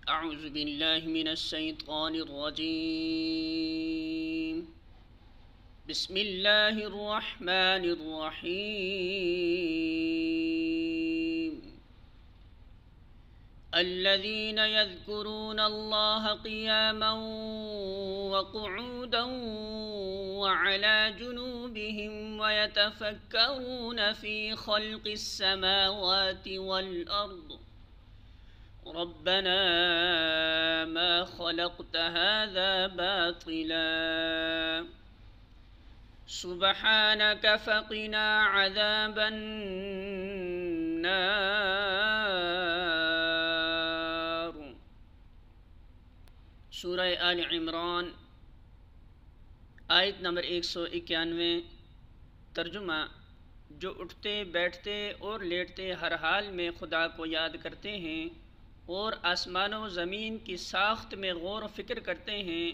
أعوذ بالله من الشيطان الرجيم. بسم الله الرحمن الرحيم. الذين يذكرون الله قياما وقعودا وعلى جنوبهم ويتفكرون في خلق السماوات والأرض ربنا ما خلقت هذا باطلا سبحانك فقنا عذاب النار. سورہ آل عمران آیت نمبر 191. ترجمہ: جو اٹھتے بیٹھتے اور لیٹتے ہر حال میں خدا کو یاد کرتے ہیں اور آسمان و زمین کی ساخت میں غور و فکر کرتے ہیں،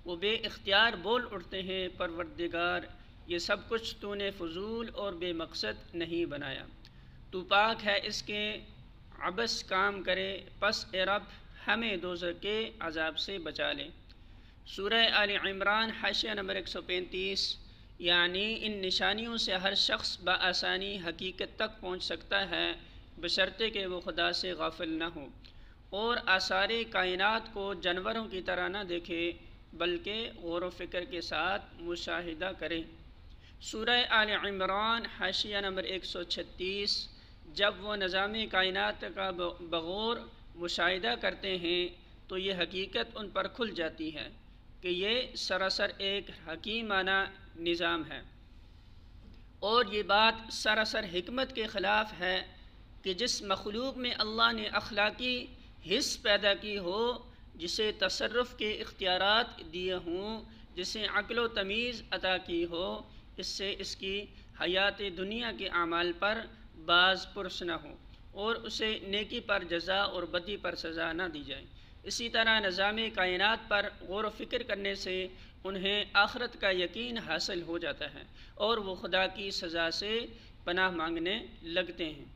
وہ بے اختیار بول اٹھتے ہیں، پروردگار یہ سب کچھ تو نے فضول اور بے مقصد نہیں بنایا، تو پاک ہے اس کے عبث کام کرے، پس اے رب ہمیں دوزخ کے عذاب سے بچا لے. سورہ آل عمران حاشیہ نمبر 135. یعنی ان نشانیوں سے ہر شخص بآسانی حقیقت تک پہنچ سکتا ہے بشرطے کہ وہ خدا سے غافل نہ ہو اور آثار کائنات کو جانوروں کی طرح نہ دیکھے بلکہ غور و فکر کے ساتھ مشاہدہ کرے. سورہ آل عمران حاشیہ نمبر 136. جب وہ نظام کائنات کا بغور مشاہدہ کرتے ہیں تو یہ حقیقت ان پر کھل جاتی ہے کہ یہ سراسر ایک حکیمانہ نظام ہے، اور یہ بات سراسر حکمت کے خلاف ہے کہ جس مخلوق میں اللہ نے اخلاقی حس پیدا کی ہو، جسے تصرف کے اختیارات دیے ہوں، جسے عقل و تمیز عطا کی ہو، اس سے اس کی حیات دنیا کے اعمال پر باز پرس نہ ہو اور اسے نیکی پر جزا اور بدی پر سزا نہ دی جائے. اسی طرح نظام کائنات پر غور و فکر کرنے سے انہیں آخرت کا یقین حاصل ہو جاتا ہے اور وہ خدا کی سزا سے پناہ مانگنے لگتے ہیں.